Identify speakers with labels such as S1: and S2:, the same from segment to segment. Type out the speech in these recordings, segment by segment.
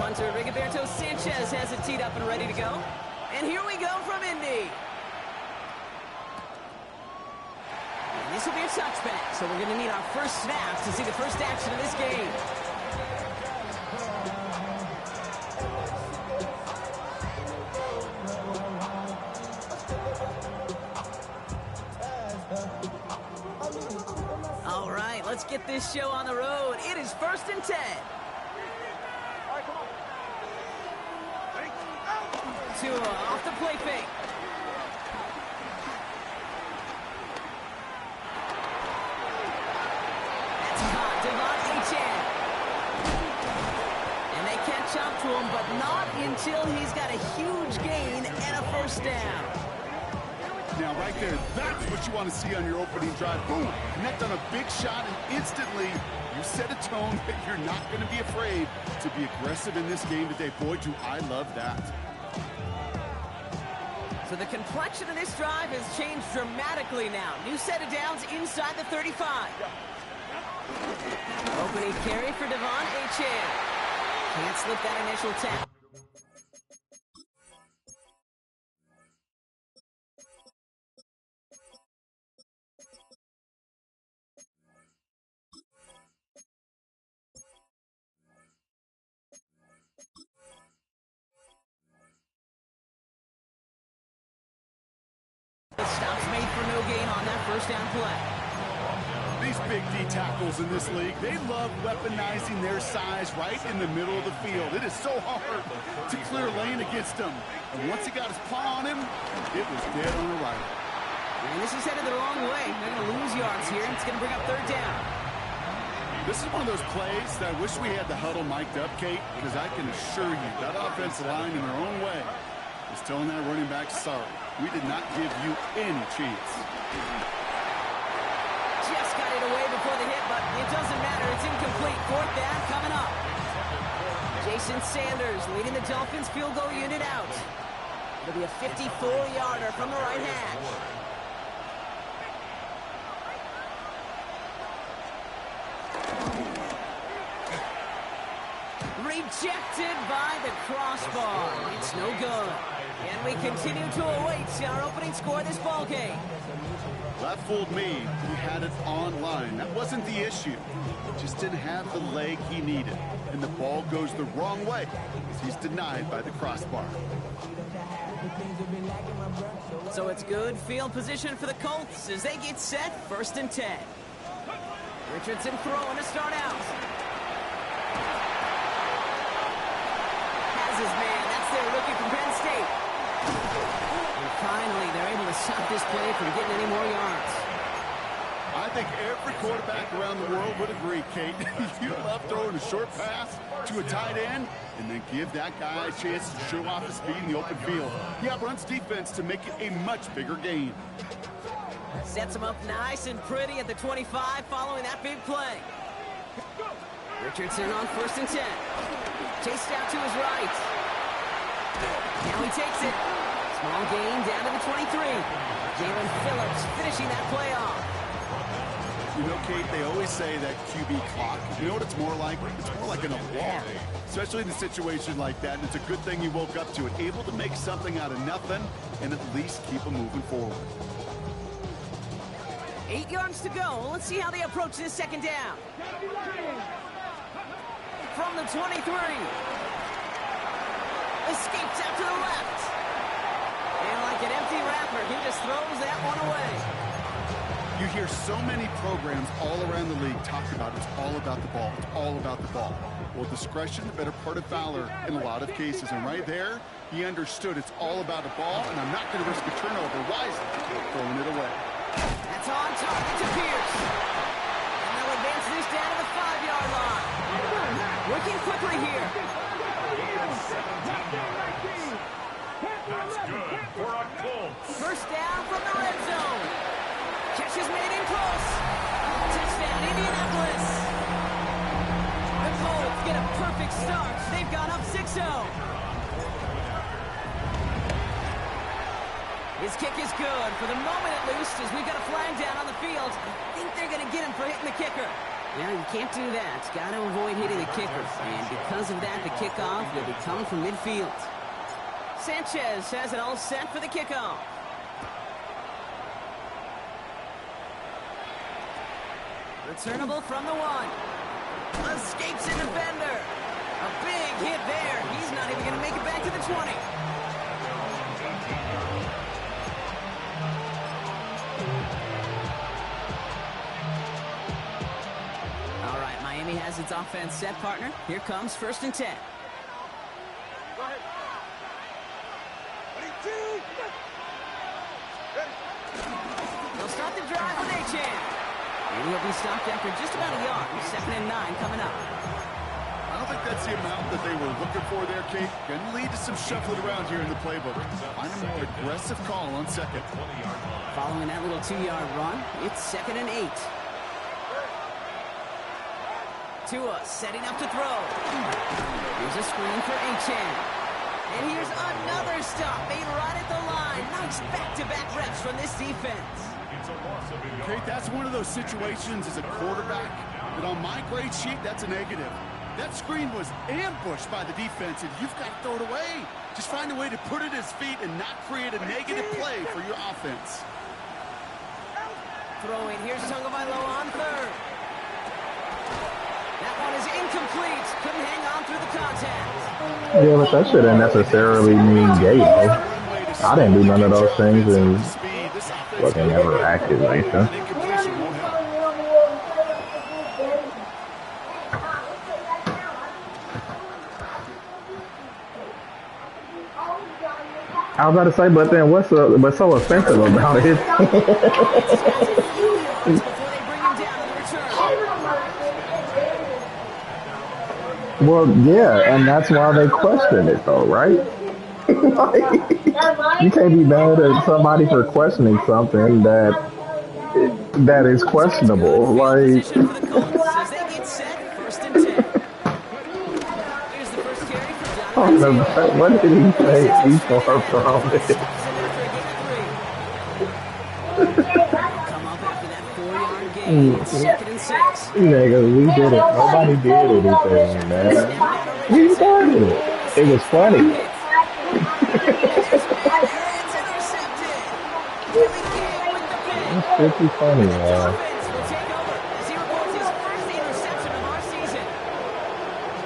S1: Punter Rigoberto Sanchez has it teed up and ready to go. And here we go from Indy. And this will be a touchback, so we're going to need our first snaps to see the first action of this game. All right, let's get this show on the road. It is 1st and 10. Tua off the play fake. That's caught. Devon Achane. And they catch up to him, but not until he's got a huge gain and a first down.
S2: Now, right there, that's what you want to see on your opening drive. Boom, connect on a big shot, and instantly you set a tone that you're not going to be afraid to be aggressive in this game today. Boy, do I love that.
S1: So the complexion of this drive has changed dramatically now. New set of downs inside the 35. Opening carry for Devon Achane. Can't slip that initial tap. Stops made for no gain on that first down play.
S2: These big D tackles in this league, they love weaponizing their size right in the middle of the field. It is so hard to clear lane against them. And once he got his paw on him, it was dead on arrival.
S1: And this is headed the wrong way. They're going to lose yards here, and it's going to bring up 3rd down.
S2: This is one of those plays that I wish we had the huddle mic'd up, Kate, because I can assure you that offensive line in their own way is telling that running back, sorry, we did not give you any chance.
S1: Just got it away before the hit, but it doesn't matter. It's incomplete. 4th down coming up. Jason Sanders leading the Dolphins field goal unit out. It'll be a 54-yarder from the right hash. Rejected by the crossbar. It's no good. And we continue to await our opening score of this ball game.
S2: That fooled me. He had it online. That wasn't the issue. Just didn't have the leg he needed. And the ball goes the wrong way as he's denied by the crossbar.
S1: So it's good field position for the Colts as they get set 1st and 10. Richardson throwing to start out. Has his man. That's their rookie from Penn State. And finally, they're able to stop this play from getting any more yards.
S2: I think every quarterback around the world would agree, Kate. You love throwing a short pass to a tight end and then give that guy a chance to show off his speed in the open field. He outruns defense to make it a much bigger gain.
S1: Sets him up nice and pretty at the 25 following that big play. Richardson on 1st and 10. Chased out to his right. Now he takes it. Small gain down to the 23. Jalen Phillips finishing that play off.
S2: You know, Kate, they always say that QB clock. You know what it's more like? It's more like an alarm, especially in a situation like that. And it's a good thing you woke up to it, able to make something out of nothing and at least keep them moving forward.
S1: 8 yards to go. Let's see how they approach this 2nd down. From the 23. Escapes out to the left. And like an empty wrapper, he just throws that one away.
S2: You hear so many programs all around the league talk about it's all about the ball. It's all about the ball. Well, discretion, the better part of valor in a lot of cases. And right there, he understood it's all about the ball, and I'm not going to risk a turnover wisely, throwing it away.
S1: That's on target to Pierce. And they'll advance this down to the 5-yard line. Working quickly here.
S3: That's good for a Colts.
S1: 1st down from the red zone. Catch is made in close. Touchdown, Indianapolis. The Colts get a perfect start. They've gone up 6-0. His kick is good for the moment at least as we've got a flag down on the field. I think they're going to get him for hitting the kicker. Yeah, you can't do that. Got to avoid hitting the kicker. And because of that, the kickoff will be coming from midfield. Sanchez has it all set for the kickoff. Returnable from the 1. Escapes a defender. A big hit there. He's not even going to make it back to the 20. All right, Miami has its offense set, partner. Here comes 1st and 10.
S3: Go ahead.
S1: They'll start the drive with Achane. And he'll be stopped after just about a yard. 2nd and 9 coming up.
S2: I don't think that's the amount that they were looking for there, Kate. Going to lead to some shuffling around here in the playbook. Find a more aggressive call on 2nd.
S1: Following that little 2-yard run, it's 2nd and 8. Tua setting up to throw. Here's a screen for Achane. And here's another stop made right at the line. Nice back-to-back reps from this defense.
S2: Kate, that's one of those situations as a quarterback that on my grade sheet, that's a negative. That screen was ambushed by the defense, and you've got to throw it away. Just find a way to put it at his feet and not create a negative play for your offense.
S1: Throwing, here's Tagovailoa on 3rd. That one is incomplete. Couldn't hang on through the contact.
S4: Yeah, but that shouldn't necessarily mean gay, though. I didn't do none of those things and wasn't ever active like that. I was about to say, but then what's so offensive about it? Well, yeah, and that's why they question it, though, right? Like, you can't be mad at somebody for questioning something that is questionable. Like, what did he say? He's far from it. Nigga, we did it. Nobody did anything, man. We started it. It was funny. It's pretty funny, man.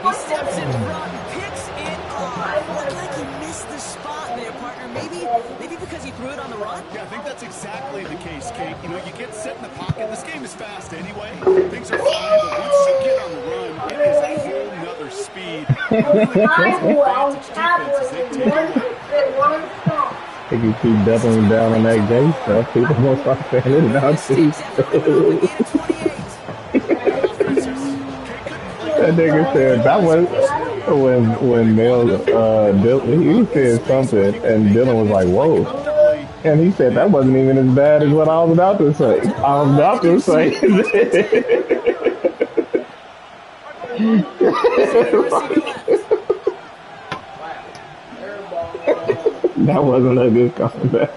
S1: He steps in front, picks it off. Looked like he missed the spot there, partner. Maybe because he threw it on the run?
S2: Yeah, I think that's exactly the case, Kate. You know, you get set in the pocket. This game is fast anyway. Things are fine, but once you get on the run, it is a whole nother speed. Really advantage defenses they take away.
S4: If you keep doubling down on that game stuff, people gonna start saying it now too. That nigga said that was when Mel he said something and Dylan was like, "Whoa," and he said that wasn't even as bad as what I was about to say. I was about to say. That wasn't a good comeback.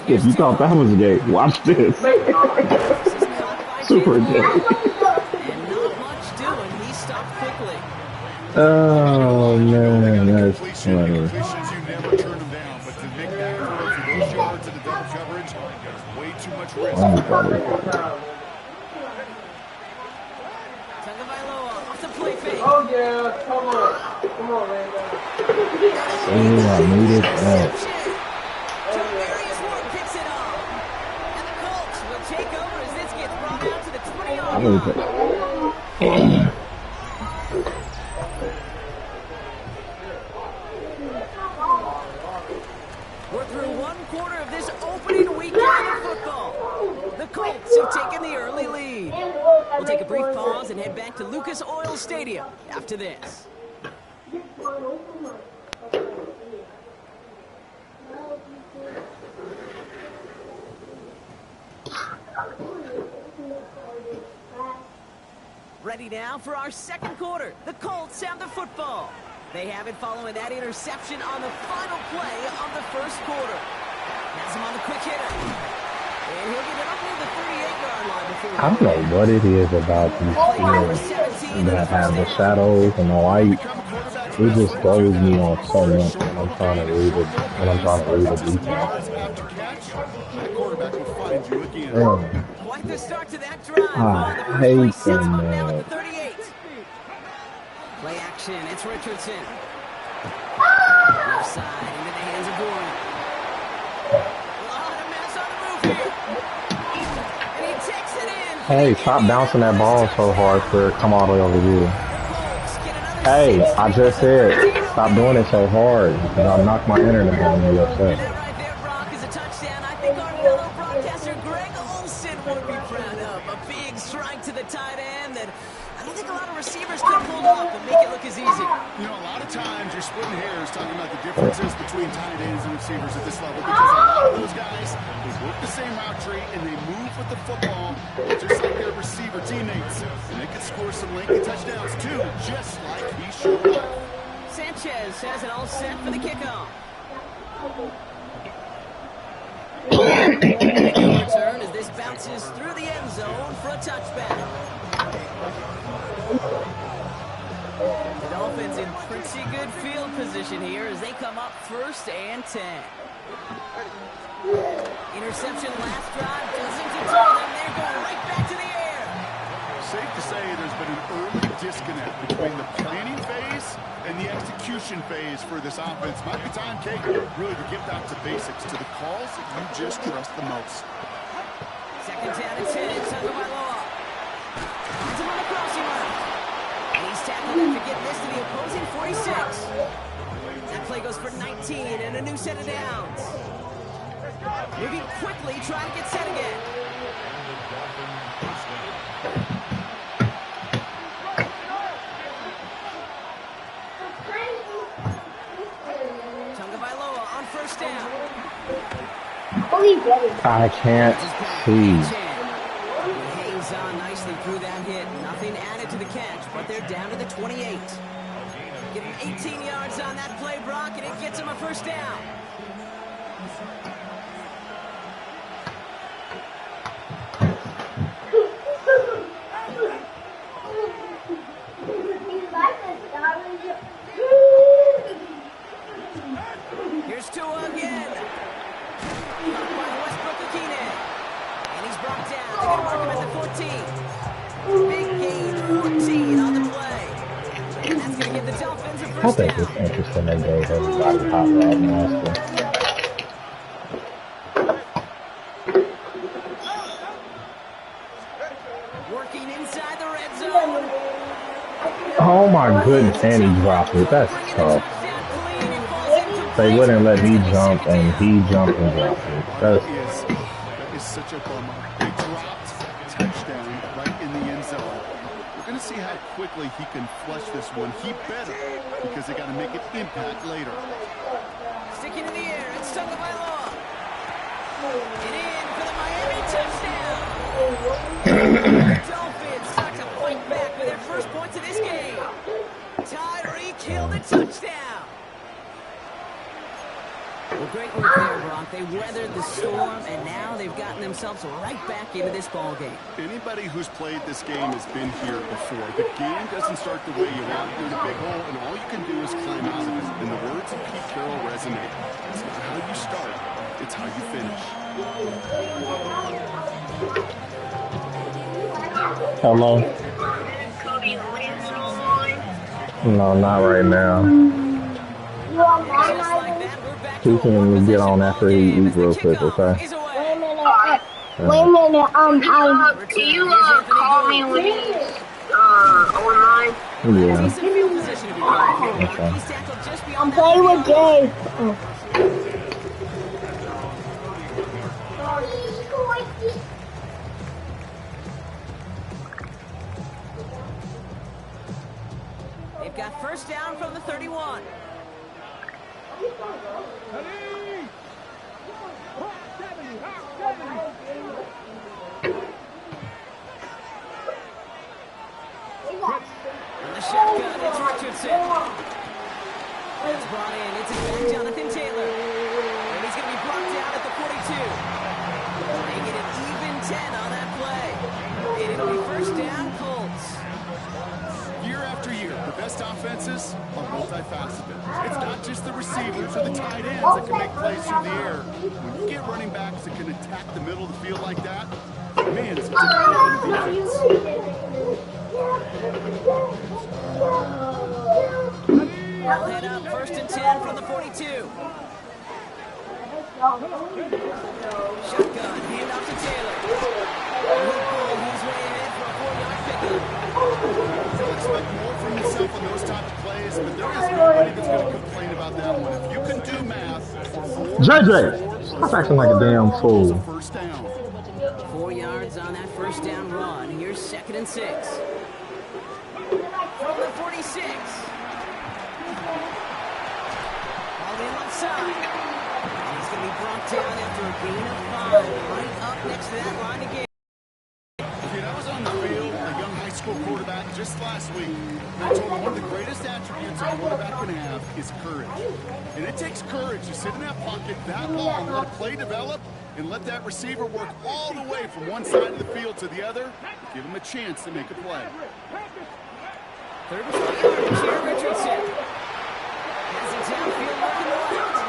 S4: If you thought that was gay, watch this. Super gay. Oh man, that's funny.
S2: You never turn them down, but to make that throw for those yards in the double coverage, way too much risk.
S5: Oh yeah, come on, man.
S4: Oh, I needed that.
S1: Picks it up, and the Colts will take over as this gets brought out to the 20-yard line. We're through one quarter of this opening weekend of football. The Colts have taken the early lead. We'll take a brief pause and head back to Lucas Oil Stadium after this. Ready now for our second quarter. The Colts have the football. They have it following that interception on the final play of the first quarter. Has him on the quick hitter. And he'll get it up near the 38-yard line before
S4: I don't know what it is about these fields that have the shadows and the light. It just throws me off so much when I'm trying to read it. When I'm trying to read the details.
S1: Quite the start to that drive.
S4: I hate them, man.
S1: Play action. It's Richardson. Left side into the hands of Gordon. A mess on the move here. And he takes it in.
S4: Hey, stop bouncing that ball so hard for it come all the way over here. Hey, I just said, stop doing it so hard. I'll knock my internet down and be upset.
S1: That right there, Brock, is a touchdown. I think our fellow broadcaster Greg Olson would be proud of. A big strike to the tight end that I don't think a lot of receivers could pull off and make it look as easy.
S2: You know, a lot of times you're splitting hairs talking about the differences between tight ends and receivers at this level because a lot of those guys, they work the same route tree and they move with the football just like their receiver teammates. And they can score some lengthy touchdowns too, just like he showed up.
S1: Sanchez has it all set for the kickoff. Return as this bounces through the end zone for a touchback. The Dolphins in pretty good field position here as they come up 1st and 10. Interception last drive doesn't deter them. They're going right back to the air.
S2: Safe to say there's been an early disconnect between the planning phase and the execution phase for this offense. Might be time, Kate, really to get back to basics, to the calls that you just trust the most.
S1: 2nd down and 10. Tagovailoa. Finds him on the crossing route. And he's tackled after getting this to the opposing 46. That play goes for 19 and a new set of downs. Moving quickly, trying to get set again. Tagovailoa on 1st down.
S4: I can't see.
S1: Hangs on nicely through that hit. Nothing added to the catch, but they're down to the 28. Give him 18 yards on that play, Brock, and it gets him a 1st down. Here's Tua again. Caught by Westbrook-Akine. And he's brought down. They're going to mark him at the 14. Big gain, 14 on the play. And that's going to give the Dolphins a 1st down.
S4: I think it's interesting they gave everybody hot rod master.
S1: Working inside the red zone.
S4: Oh my goodness, and he dropped it. That's tough. They wouldn't let me jump, and he jumped and dropped it.
S2: That is such a bummer. They dropped touchdown right in the end zone. We're going to see how quickly he can flush this one. He better, because they got to make an impact later.
S1: Sticking in the air, it's Tagovailoa. And in for the Miami touchdown. The Dolphins start to fight back with their first points of this game. Tyreek Hill the touchdown. Well, great work there, Brock. They weathered the storm, and now they've gotten themselves right back into this ball game.
S2: Anybody who's played this game has been here before. The game doesn't start the way you want. There's a big hole, and all you can do is climb out of it. And the words of Pete Carroll resonate. It's not how you start, it's how you finish.
S4: Hello? No, not right now. He can get on after he eats real quick, okay?
S6: Wait a minute. Wait a minute. Can you call me when he's online?
S4: Yeah. Okay.
S6: I'm playing with Jay.
S1: They've got 1st down from the 31. On the shotgun, it's Richardson. It's brought in. It's back Jonathan Taylor. And he's going to be brought down at the 42. Bringing it
S2: multifaceted. It's not just the receivers or the tight ends that can make plays through the air. When you get running backs that can attack the middle of the field like that, man, it's a difficult on the defense.
S1: They'll head up 1st and 10 from the 42. Shotgun, hand off to Taylor. He'll pull his way ahead for a 4-yard pickup.
S2: He'll expect more from himself on those type of plays, but there is nobody that's going to complain about that one. If you can do math for 4,
S4: JJ, stop acting like a damn fool.
S2: First down.
S1: 4 yards on that first down run. Here's 2nd and 6. From the 46. All in left side. He's going to be brought down after a gain of 5. Right up next to that line again.
S2: Dude, I was on the field, a young high school quarterback, just last week. And I told him one of the greatest attributes a quarterback can have is courage. And it takes courage to sit in that pocket that long, let a play develop, and let that receiver work all the way from one side of the field to the other, give him a chance to make a play.
S1: 3rd and 4 yards. Here, Richardson. Has it downfield looking left.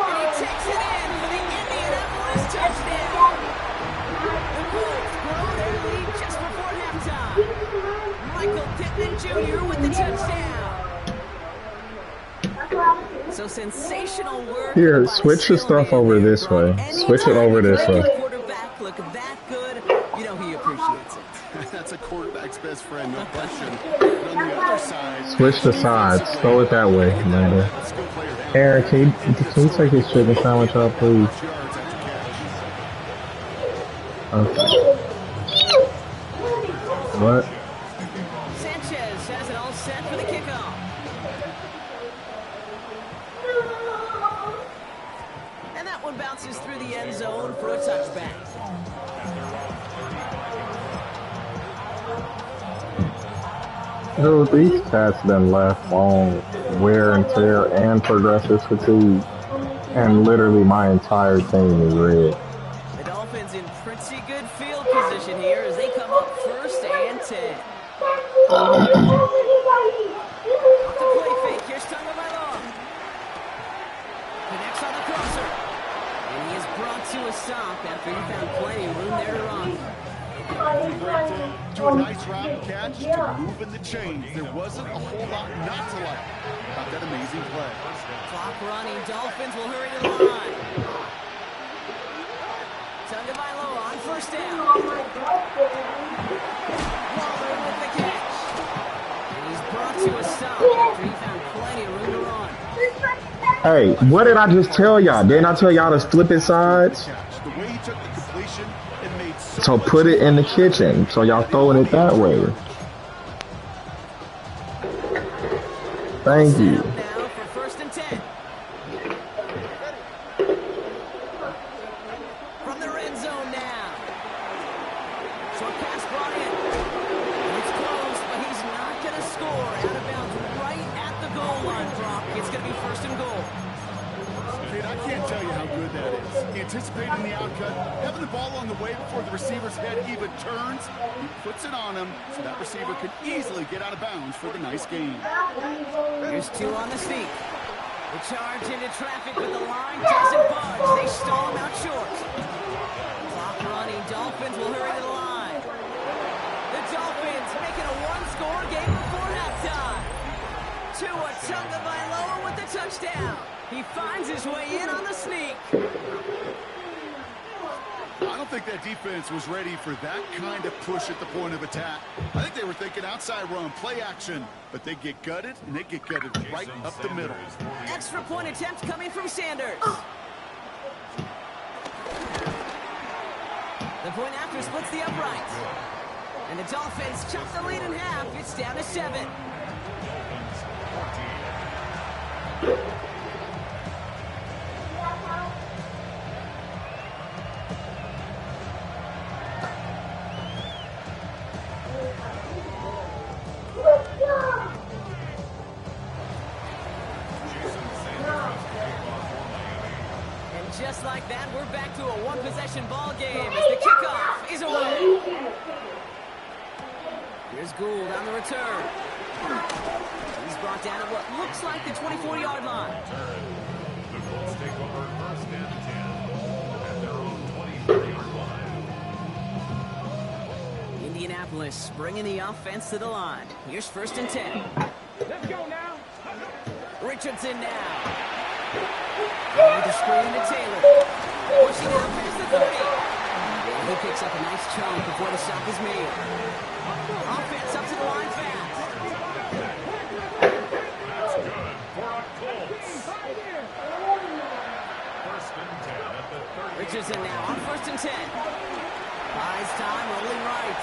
S1: And he takes it in for the Indianapolis touchdown. The Colts grow their lead just before halftime. Michael Pittman Jr. with the touchdown. So sensational work.
S4: Here, switch the stuff over this way. Switch it over this way.
S1: Quarterback look that good. You know he appreciates it.
S2: That's a quarterback's best friend, no question. But on the other side,
S4: Switch the sides. Throw it that way, Amanda.
S2: skill player down.
S4: Aaron, can you take his chicken sandwich out, please?
S2: Yards after catch.
S4: Okay. What?
S1: Sanchez has it all set for the kickoff. And that one bounces through the end zone for a touchback.
S4: Dude, these cats done left on wear and tear and progressive fatigue. And literally my entire team is red.
S1: The Dolphins in pretty good field position here as they come up 1st and 10. Off the play fake, here's Tagovailoa. Connects on the crosser. And he is brought to a stop after he found plenty of room there to run.
S2: Do a nice route catch to move in the chains. There wasn't a whole lot not to like about that amazing play.
S1: Clock running, Dolphins will hurry to the line. Tagovailoa on 1st down. Waller with the catch. And he's brought to a stop after he found plenty of room to run.
S4: Hey, what did I just tell y'all? Didn't I tell y'all to flip it sides?
S2: The way he took the completion, it made
S4: So put it in the kitchen. So y'all throwing it that way. Thank you.
S1: Now for 1st and 10. From the red zone now. Short pass brought in. It's close, but he's not going to score. Out of bounds right at the goal line, Brock. It's going to be 1st and goal.
S2: Kid, I can't tell you how good that is. Anticipating the outcut, having the ball on the way before the receiver's head even turns, he puts it on him so that receiver can easily get out of bounds for the nice gain.
S1: Here's 2 on the sneak. The charge into traffic, but the line doesn't budge. They stall him out short. Clock running. Dolphins will hurry to the line. The Dolphins making a one-score game before halftime. Tua Tagovailoa with the touchdown. He finds his way in on the sneak.
S2: I don't think that defense was ready for that kind of push at the point of attack. I think they were thinking outside run, play action, but they get gutted, and they get gutted right up the middle.
S1: Extra point attempt coming from Sanders. The point after splits the uprights. And the Dolphins chop the lead in half. It's down to 7. Just like that, we're back to a one-possession ball game as the kickoff is away. Here's Gould on the return. He's brought down at what looks like the 24-yard line.
S7: The Colts take over first and 10 at their own 23-yard line.
S1: Indianapolis bringing the offense to the line. Here's first and 10.
S3: Let's go now.
S1: Richardson now. With the screen to Taylor. Pushing out past the 30. And he picks up a nice chunk before the stop is made. Offense up to the line fast.
S7: That's good for our Colts. First and 10 at the 30.
S1: Richardson now on first and 10. Buys time, rolling right.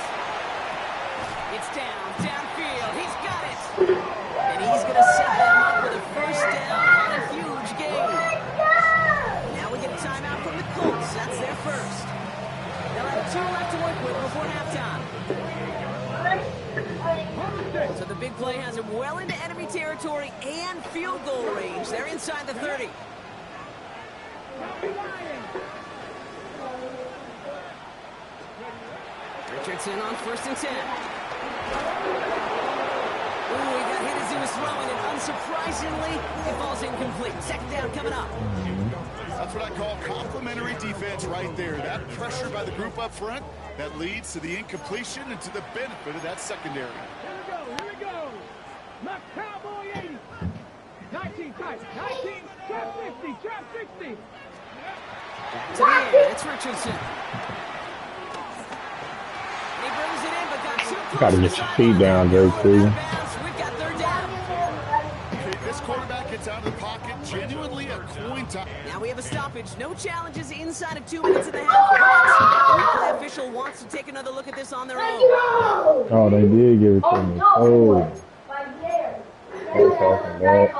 S1: It's downfield. He's got it. And he's going to set them up with a first down on a huge gain. Now we get a timeout from the Colts. That's their first. They'll have 2 left to work with before halftime. So the big play has him well into enemy territory and field goal range. They're inside the 30. Richardson on first and 10. Ooh, he got hit as he was throwing, and unsurprisingly, it falls incomplete. Second down coming up.
S2: That's what I call complimentary defense right there. That pressure by the group up front, that leads to the incompletion and to the benefit of that secondary.
S3: Here we go. Left cowboy 80. 19 tight. 19. Trap 50. Trap 60.
S1: To the air, it's Richardson. He brings it in, but got too close.
S4: Gotta get your feet down, Joe, too.
S1: We've got third down.
S2: Okay, this quarterback gets out of the pocket, genuinely a coin toss.
S1: Now we have a stoppage. No challenges inside of 2 minutes and a half. The replay official wants to take another look at this on their own.
S4: Oh, they did give it to me. Oh. They're talking back.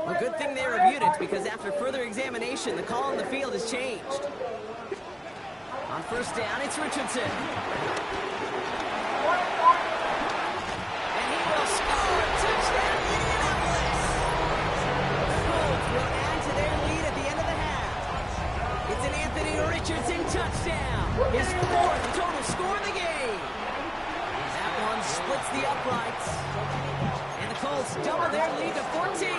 S1: Well, good thing they reviewed it, because after further examination, the call on the field has changed. On first down, it's Richardson. And he will score. Touchdown, Indianapolis. The Colts will add to their lead at the end of the half. It's an Anthony Richardson touchdown. His 4th total score of the game. That one splits the uprights. And the Colts double their lead to 14.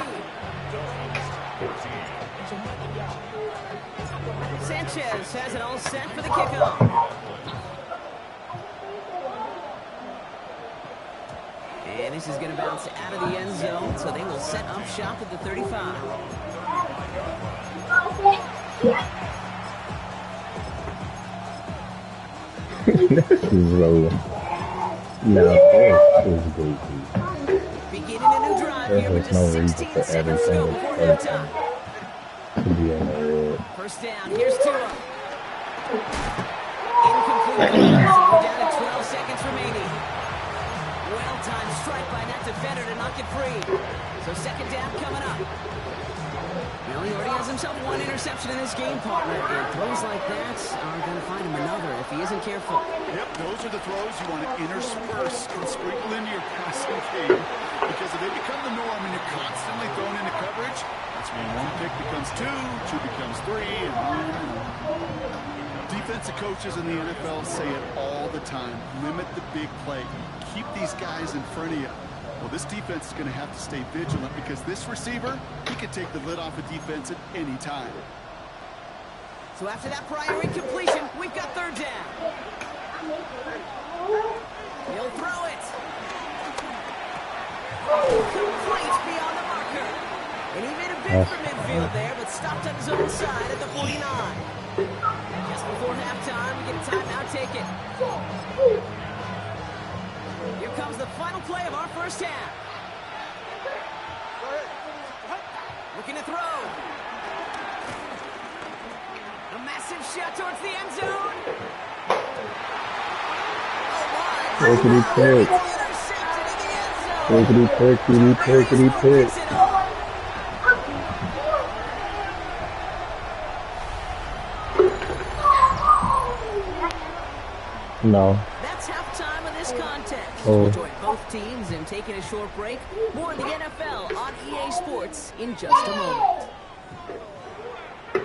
S1: Sanchez has it all set for the kickoff. And this is going to bounce out of the end zone, so they will set up shop at the 35.
S4: This is low. No, this is good.
S1: Beginning a new drive here with
S4: There's no
S1: just
S4: reason
S1: 16
S4: for
S1: seconds to go
S4: everything
S1: before
S4: to
S1: halftime.
S4: be in there.
S1: First down, here's Tua. Incomplete. We're down to 12 seconds remaining. Well-timed strike by that defender to knock it free. So second down coming up. Well, he already has himself 1 interception in this game, partner, and throws like that are going to find him another if he isn't careful.
S2: Yep, those are the throws you want to intersperse and sprinkle into your passing game, because if they become the norm and you're constantly thrown into coverage, that's when 1 pick becomes 2, 2 becomes 3, and on. Defensive coaches in the NFL say it all the time. Limit the big play. Keep these guys in front of you. Well, this defense is going to have to stay vigilant, because this receiver, he can take the lid off a defense at any time.
S1: So after that prior incompletion, we've got third down. He'll throw it. Complete beyond the marker. And he made a bid for midfield there, but stopped on his own side at the 49. Just before halftime, we get a timeout taken. Here comes the final play of our first half. Looking to throw. A massive shot towards the end zone. Oh my!
S4: Pickety pick.
S1: Intercepted in the end zone.
S4: Pickety pickety pickety pick. No.
S1: That's halftime of this contest.
S4: Oh.
S1: We'll join both teams in taking a short break. More of the NFL on EA Sports in just a moment. We'll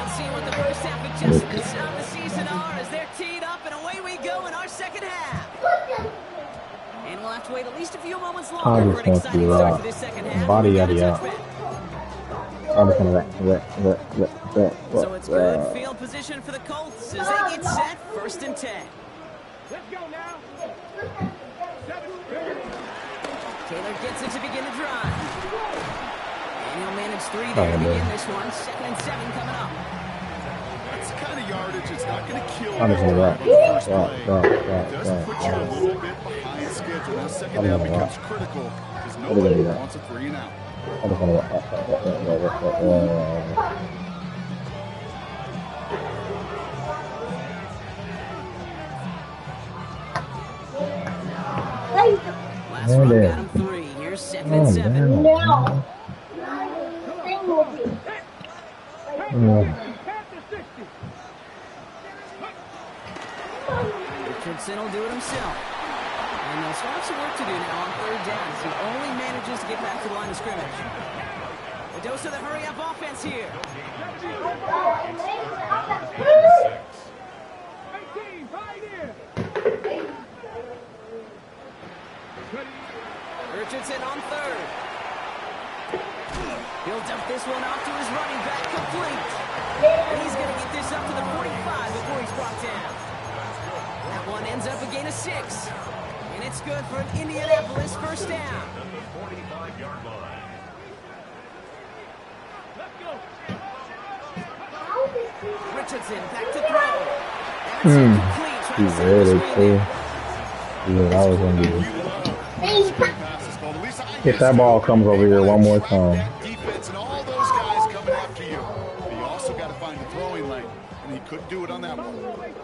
S1: see what the first half of just the sound the season are as they're teed up, and away we go in our second half. And we'll have to wait at least a few moments longer for an exciting start to this second half.
S4: Body yada.
S1: So it's good field position for the Colts as they get set, 1st and 10.
S3: Let's go now.
S1: Taylor gets it to begin the drive. And he'll manage 3 there to begin this one. 2nd and 7 coming up.
S2: That's the kind of yardage it's not going to kill you on the first play. It does put you a little bit behind schedule. Now, second down becomes critical because nobody wants a 3 and out.
S1: Last run got him 3. Here's 2nd and 7. Richardson will do it himself. And they'll still have some work to do now on 3rd down as he only manages to get back to the line of scrimmage. A dose of the hurry-up offense here. Richardson on 3rd. He'll dump this one off to his running back, complete. And he's going to get this up to the 45 before he's brought down. That one ends up a gain of 6. And it's good for an Indianapolis 1st down. Richardson back to throw. That's incomplete.
S4: He's ready too. Yeah, I was gonna do it. If that ball comes over here one more time.
S2: Defense and all those guys coming after you. But you also got to find the throwing lane, and he couldn't do it on that one.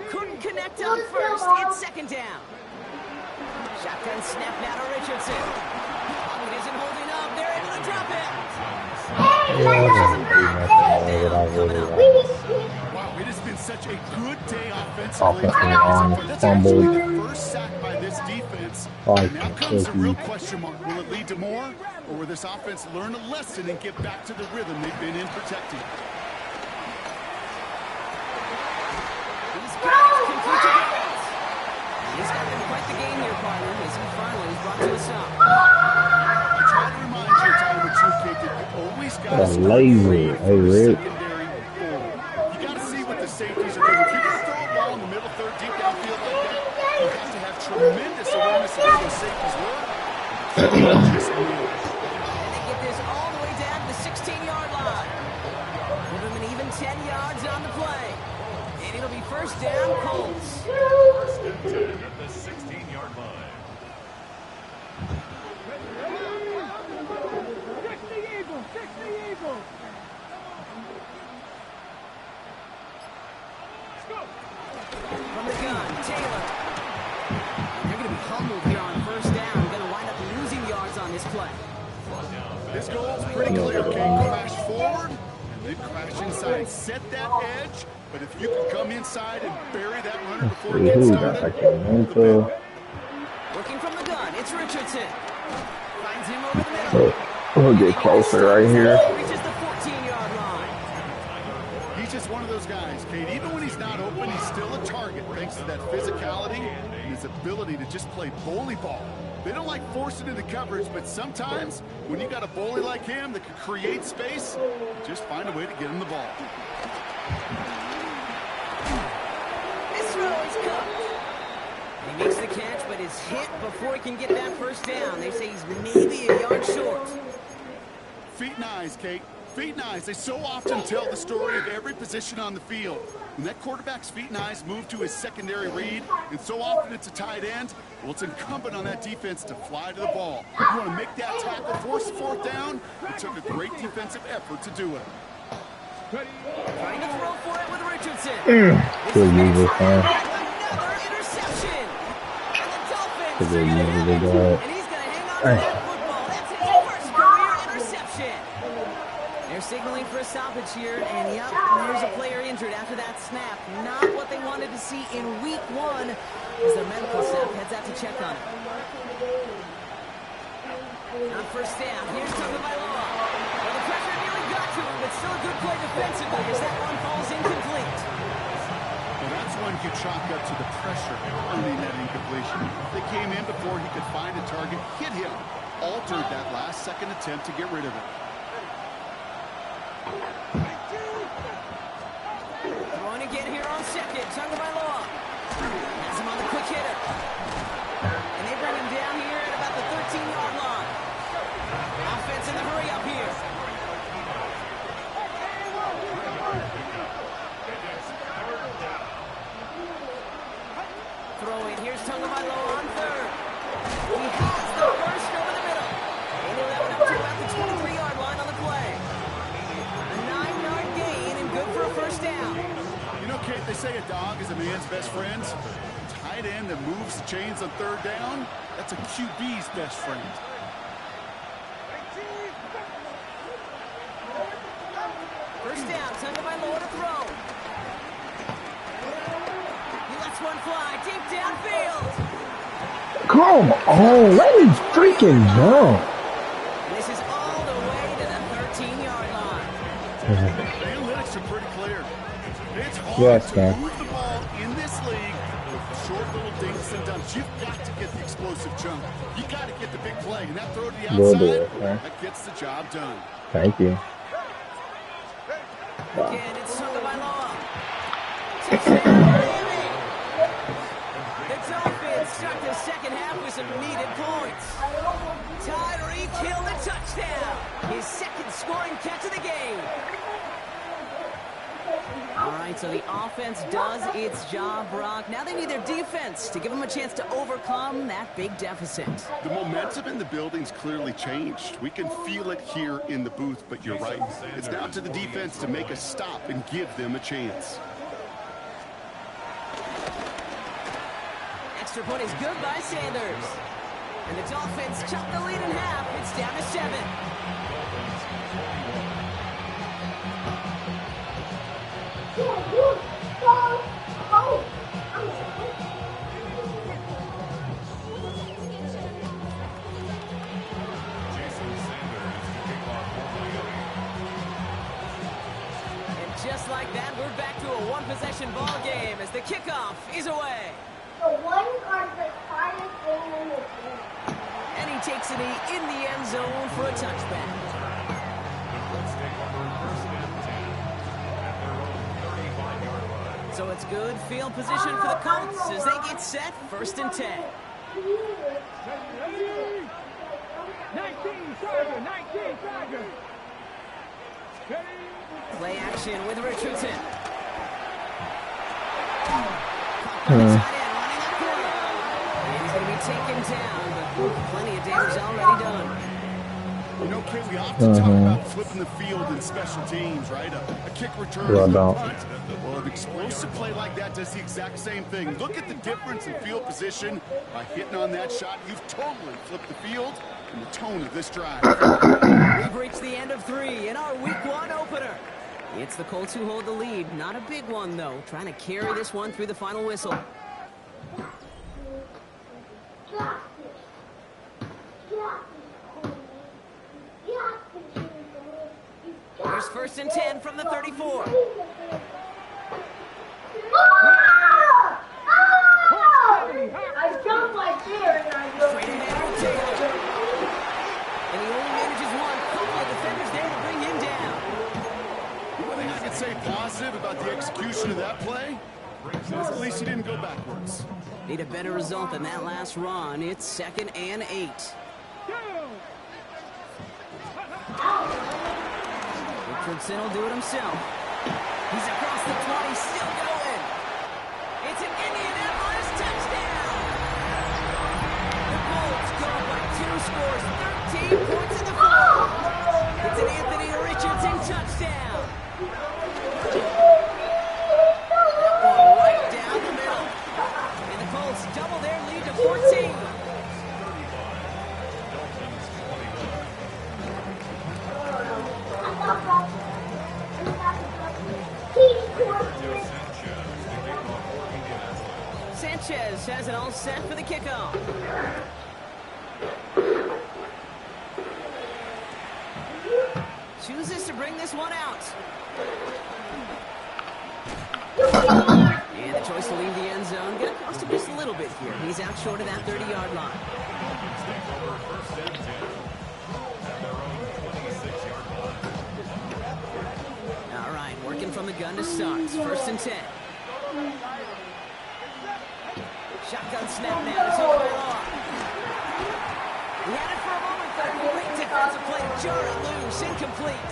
S1: Couldn't connect on 1st. It's 2nd down. Shotgun snap now to Richardson. Pocket isn't holding up. They're able to drop it.
S2: Wow, it has been such a good day offensively. That's actually the first sack by this defense. And now comes the real question mark. Will it lead to more? Or will this offense learn a lesson and get back to the rhythm they've been in protecting?
S1: He's got it. Complete to Gibbons. He's got been quite the game here, partner, as he finally is brought to a stop.
S2: I try to remind you, Tyler, with Truth Cake, that you always got to start
S4: lazy. Hey, Rick.
S2: You got to see what the safeties are doing. If you're going to throw a ball in the middle third, deep downfield like that, you have to have tremendous awareness of where those safeties were.
S1: And they get this all the way down to the 16-yard line. Give them an even 10 yards on the play. And it'll be 1st down, Colts.
S7: 1st and 10 at the 16-yard line.
S1: From the gun, Taylor. They're going to be humbled here on 1st down. Going to wind up losing yards on this play.
S2: This goal is pretty clear, King. Crash forward, and then crash inside. Set that edge, but if you can come inside and bury that runner before it gets started.
S1: Working from the gun, it's Richardson. Finds him over the middle.
S4: We'll get closer right here.
S1: Reaches the 14-yard line.
S2: He's just one of those guys, Kate. Even when he's not open, he's still a target thanks to that physicality and his ability to just play bully ball. They don't like forcing into coverage, but sometimes when you got a bully like him that can create space, just find a way to get him the ball.
S1: This throw is cooked. He makes the catch, but is hit before he can get that 1st down. They say he's maybe a yard short.
S2: Feet and eyes, Kate. Feet and eyes. They so often tell the story of every position on the field. When that quarterback's feet and eyes move to his secondary read, and so often it's a tight end, well, it's incumbent on that defense to fly to the ball. You want to make that tackle, force the 4th down. It took a great defensive effort to do it.
S1: Trying to throw for it with Richardson.
S4: Good user,
S1: Another interception. And the Dolphins
S4: Good
S1: are
S4: user,
S1: gonna have it.
S4: they got it.
S1: And he's going to hang on to that football. That's his 1st career interception. They're signaling for a stoppage here, and yep, there's a player injured after that snap. Not what they wanted to see in week 1 as their medical staff heads out to check on him. On 1st down, here's Tagovailoa. Well, the pressure nearly got to him, but still a good play defensively as that one falls incomplete.
S2: one you chalk up to the pressure earning that incompletion. They came in before he could find a target, hit him, altered that last second attempt to get rid of it.
S1: Throwing again here on second. Tagovailoa has him on the quick hitter. And they bring him down here at about the 13-yard line. Offense in the hurry up here. Throwing. Here's Tagovailoa on third. He has the first over the middle. And he'll have it up to about the 23-yard line on the play. A 9-yard gain and good for a first down.
S2: You know, Kate, they say a dog is a man's best friend. Tight end that moves the chains on third down, that's a QB's best friend.
S1: First down, Tagovailoa to throw. He lets one fly deep downfield.
S4: Come on, let me freaking jump.
S1: This is all the way to the 13-yard line.
S2: The analytics are pretty clear. It's hard
S4: Yes,
S2: to
S4: man.
S2: move the ball in this league with short little dinks and dumps. You've got to get the explosive jump. You got to get the big play. And that throw to the
S4: Will
S2: outside,
S4: do it, man.
S2: that gets the job done.
S4: Thank you.
S1: Again, it's Tagovailoa. Touchdown, Miami. The Dolphins start the second half with some needed points. Tyreek Hill, the touchdown. His second scoring catch of the game. All right, so the offense does its job, Brock. Now they need their defense to give them a chance to overcome that big deficit.
S2: The momentum in the building's clearly changed. We can feel it here in the booth, but you're right. It's down to the defense to make a stop and give them a chance.
S1: Extra point is good by Sanders. And the Dolphins chop the lead in half. It's down to 7. Just like that, we're back to a one-possession ball game as the kickoff is away.
S6: The one card the hardest thing in the game.
S1: And he takes it in the end zone for a touchback.
S7: The Colts take over first and 10 at their own 35-yard line.
S1: So it's good field position for the Colts as they get set first and 10.
S3: 19, Tiger, 19, Tiger.
S1: Play action with Richardson. Caught by the tight end, running up corner. And he's going to be taken down, but plenty of damage already done.
S2: You know, Kate, we often talk about flipping the field in special teams, right? A kick return,
S4: Well
S2: a
S4: done.
S2: punt. Well, an explosive play like that does the exact same thing. Look at the difference in field position. By hitting on that shot, you've totally flipped the field and the tone of this drive.
S1: We've reached the end of 3 in our Week 1 opener. It's the Colts who hold the lead. Not a big one, though. Trying to carry this one through the final whistle. Here's first and 10 from the 34.
S6: I jumped like there and I go.
S1: Straight ahead for Taylor. And he only manages one. Couple of defenders there to bring him down.
S2: One thing I can say positive about the execution of that play is at least he didn't go backwards.
S1: Need a better result than that last run. It's 2nd and 8. Richardson will do it himself. He's across the 20, still going. It's an Indianapolis touchdown. The Colts go by 2 scores, 13 points in the fourth. It's an Anthony Richardson touchdown. That one right down the middle. And the Colts double their lead to 14. Sanchez has it all set for the kickoff. Chooses to bring this one out. And the choice to leave the end zone. Going to cost him just a little bit here. He's out short of that 30-yard line.
S7: Take over first and 10 at their own 26-yard line.
S1: All right, working from the gun to start. First and 10. Shotgun snap now. It's all off. He had it for a moment, but a great defensive play. Jar it loose, incomplete.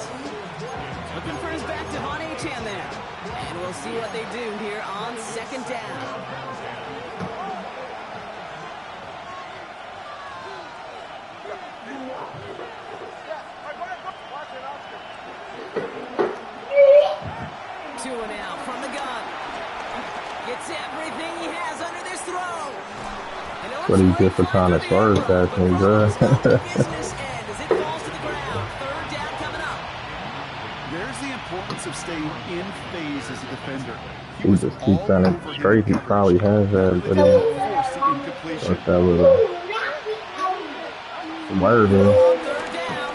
S1: Looking for his back to Von Achan there. And we'll see what they do here on second down. Tua now from the gun. Gets everything he has under this throw.
S4: What do you get for trying to swerve that thing, bro?
S1: Business end as it falls to the ground. Third down coming up.
S2: There's the importance of staying in phase as a defender.
S4: He just keeps running straight. He probably has that, but that's that little swerving.
S1: Third down.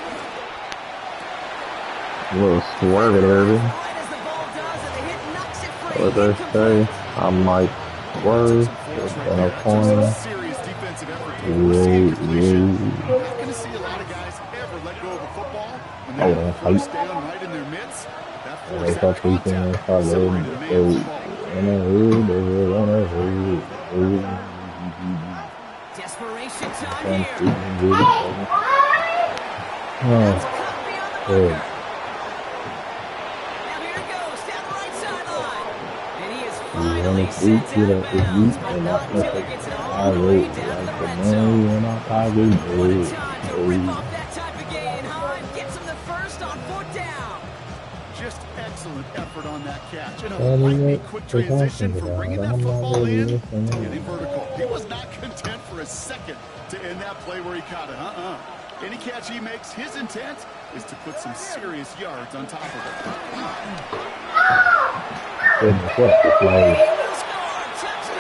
S4: A little swerving, Irving.
S1: Right as the ball does, and the hit knocks it free.
S4: What they say? I might swerve. It's in a corner.
S2: Serious defensive effort to
S4: Yeah,
S2: force the incompletion.
S4: yeah.
S2: You're not going to see a lot of guys ever let go of a football when
S4: Oh,
S2: they're
S4: yeah.
S2: first down right in their midst. That
S4: They
S2: forced
S4: got
S2: that
S4: these things
S2: contact
S4: called
S2: separated the man from the ball.
S1: Desperation time
S4: Oh,
S1: here. That's cut beyond the
S4: good.
S1: marker. Now here it goes down the right sideline. And he is finally sent out of bounds, but not until he gets it all the way down to the red zone. What a time to rip off that type of gain, huh? And gets him the first on fourth down.
S2: Just excellent effort on that catch. And a lightning quick transition from bringing that football in, getting vertical. He was not content for a second to end that play where he caught it. Any catch he makes, his intent is to put some serious yards on top of it.
S4: Goodness, what the play.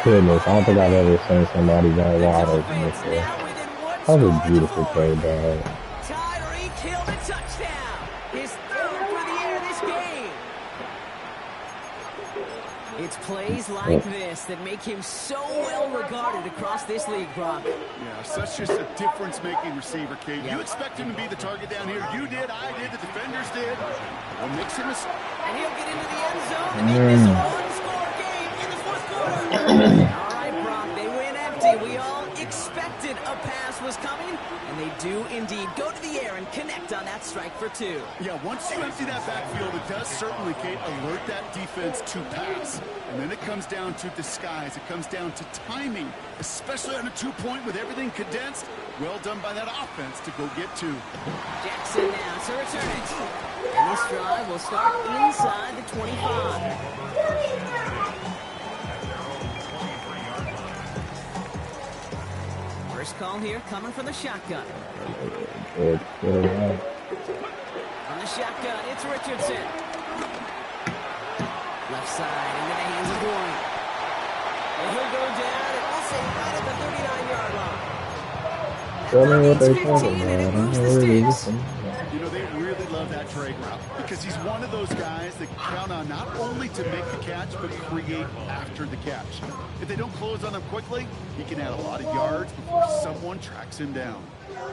S4: Goodness, I don't think I've ever seen somebody that wide open before. That was a beautiful play, dog.
S1: Tyreek Hill the touchdown. His third for the air this game. It's plays like this that make him so well regarded across this league, Brock.
S2: Yeah, such just a difference-making receiver, Kate. You expect him to be the target down here. You did, I did, the defenders did. What makes him a...
S1: And he'll get into the end zone and make this a one-score game in the fourth quarter. All right, Brock, they win empty. We all expected a pass was coming, and they do indeed go to the air and connect on that strike for two.
S2: Yeah, once you empty that backfield, it does certainly, Kate, alert that defense to pass. And then it comes down to disguise. It comes down to timing, especially on a two-point with everything condensed. Well done by that offense to go get two.
S1: Jackson now to return it. And this drive will start inside the 25. First call here coming from the shotgun. On the shotgun, it's Richardson. Left side into the hands of Boyd. And he'll go down, and we'll say right at the 39-yard line.
S4: Tell me what they
S1: 15,
S4: talking
S1: and it
S4: about.
S1: moves the sticks.
S2: You know, they really love that drag route because he's one of those guys that count on not only to make the catch, but create after the catch. If they don't close on him quickly, he can add a lot of yards before someone tracks him down.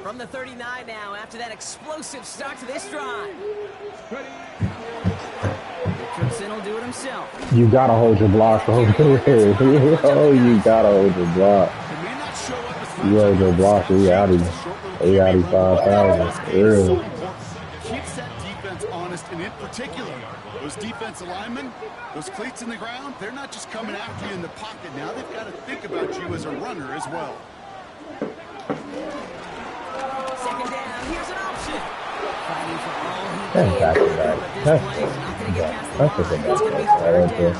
S1: From the 39 now, after that explosive start to this drive. Richardson will do it himself.
S4: You gotta hold your block over there. Oh, you gotta hold your block.
S2: It may not show up as
S4: You hold your block, we out of 5,000. Early.
S2: Keeps that defense honest, and in particular, those defensive linemen, those cleats in the ground, they're not just coming after you in the pocket. Now they've got to think about you as a runner as well.
S1: Second down, here's an option. Fighting for all he
S4: That's
S1: can.
S4: back to back.
S1: But this play is not going to get past the line. It's going to be third down.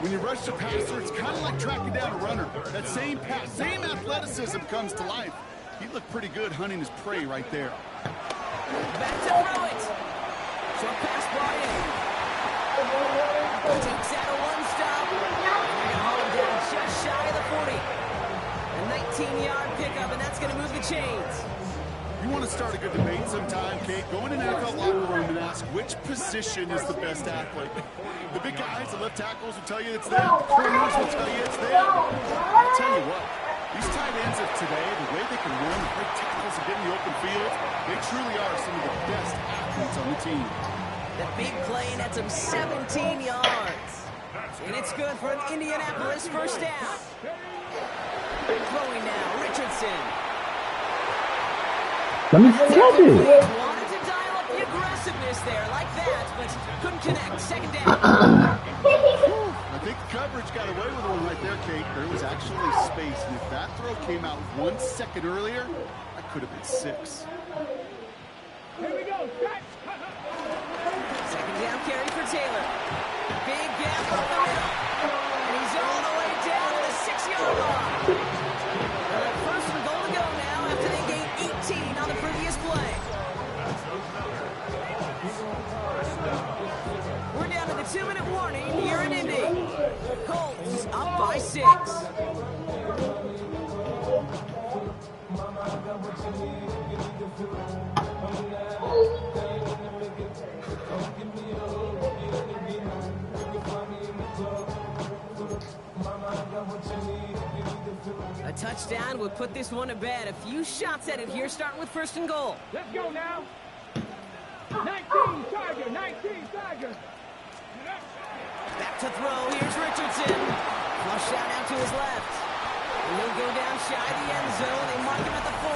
S2: When you rush the passer, it's kind of like tracking down a runner. That same pass, same athleticism comes to life. He looked pretty good hunting his prey right there.
S1: Back to throw it. Short pass brought in. Takes out a one-stop. And they're going to haul him down just shy of the 40. A 19-yard pickup, and that's going to move the chains.
S2: You want to start a good debate sometime, Kate? Go in an NFL locker room and ask ask, which position is the best athlete? The big guys, the left tackles will tell you it's them. The corners will tell you it's them. I'll tell you what, these tight ends of today, the way they can run, break tackles and get in the open field, they truly are some of the best athletes on the team.
S1: The big play and that's him 17 yards. And it's good for an Indianapolis first down. Throwing now, Richardson.
S4: Let me catch it.
S1: Wanted to dial up the aggressiveness there like that, but couldn't connect. Second down.
S2: I think the coverage got away with one right there, Kate. There was actually space, and if that throw came out 1 second earlier, that could have been 6.
S3: Here we go.
S1: Second down carry for Taylor. Big gap up the middle. And he's all the way down to the 6-yard line. First and goal to go now after they gained 18 on the previous play. We're down to the 2-minute warning here in Indy. Colts up by 6. A touchdown would put this one to bed. A few shots at it here, starting with first and goal.
S3: Let's go now. 19 Tiger, 19 Tiger.
S1: Back to throw. Here's Richardson. Flush out out to his left. And he'll go down shy of the end zone. They mark him at the 4.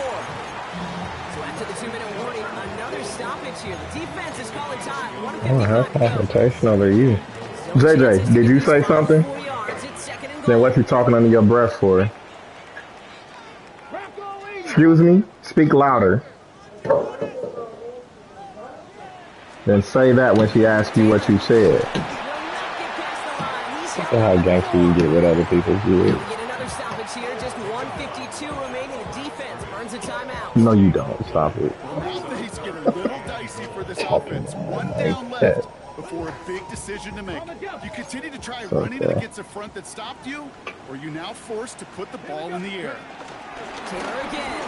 S1: So after the 2-minute warning, another stoppage here. The defense is calling time.
S4: Oh, how confrontational are you? JJ, did you say something? Then what's he talking under your breath for? Excuse me? Speak louder. Then say that when she asks you what you said. That's how gangster you get with other people's views.
S1: Get another stoppage here. Just 1:52 remaining. The defense burns a timeout.
S4: No, you don't. Stop it.
S2: Things get a little dicey for this offense. 1 down left before a big decision to make. You continue to try running it against a front that stopped you, or you now forced to put the ball in the air.
S1: Taylor again.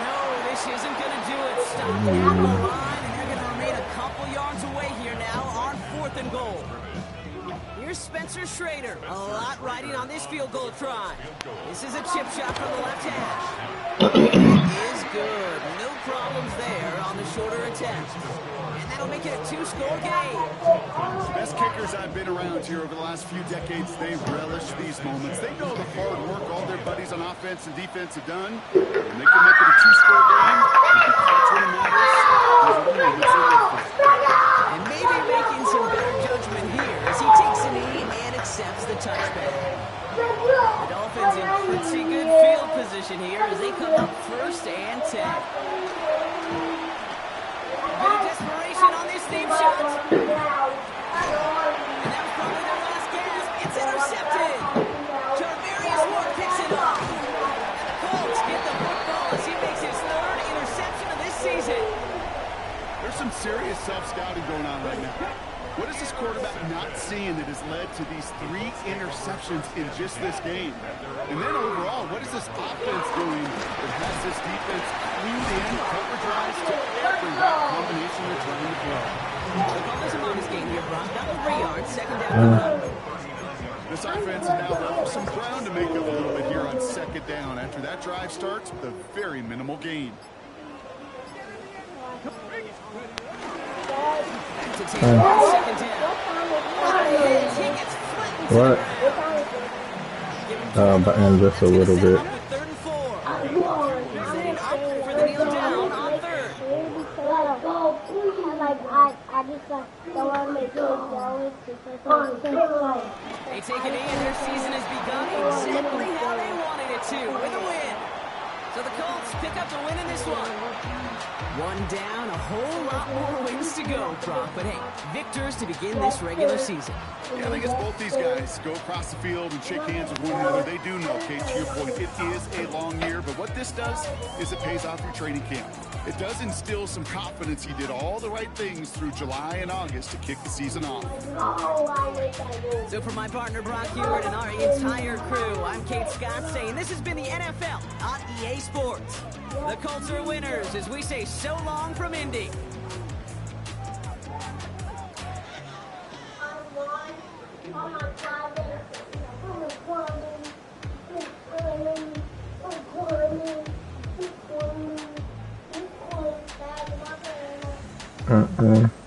S1: No, this isn't going to do it. Stop down the line, and they're going to remain a couple yards away here now on 4th and goal. Here's Spencer Schrader. A lot riding on this field goal try. This is a chip shot from the left hash. It is good. No problems there on the shorter attempt. And that'll make it a 2-score game.
S2: The best kickers I've been around here over the last few decades, they relish these moments. They know the hard work all their buddies on offense and defense have done, and they can make it a 2-score game. And because when it matters, those are the moments they live for.
S1: And maybe making some better judgment here as he takes a knee and accepts the touchback. The Dolphins in pretty good field position here as they come up 1st and 10. A bit of desperation on this deep shot. And that was probably their last gasp. It's intercepted. Jarvarius Ward picks it off. And the Colts get the football as he makes his 3rd interception of this season.
S2: There's some serious self-scouting going on right now. What is this quarterback not seeing that has led to these 3 interceptions in just this game? And then overall, what is this offense doing that has this defense clued in, coverage-wise, to every combination they're trying to play?
S1: The ball is a bonus game here, Brock. Down to 3 yards, second down.
S2: This offense has now left some ground to make up a little bit here on 2nd down after that drive starts with a very minimal gain.
S1: To Taylor, second down.
S4: What? And just a little bit.
S1: 3rd and 4. Setting up for the kneel down on 3rd. They take it in. Their season has begun exactly how they wanted it to, with a win. So the Colts pick up the win in this one. 1 down, a whole lot more wins to go, Brock. But hey, victors to begin this regular season.
S2: Yeah, I think it's both these guys go across the field and shake hands with one another. They do know, Kate, to your point, it is a long year. But what this does is it pays off your training camp. It does instill some confidence. He did all the right things through July and August to kick the season off.
S1: So for my partner, Brock Heward, and our entire crew, I'm Kate Scott saying this has been the NFL on EA Sports. The Colts are winners as we say so long from Indy.
S4: Mm-mm.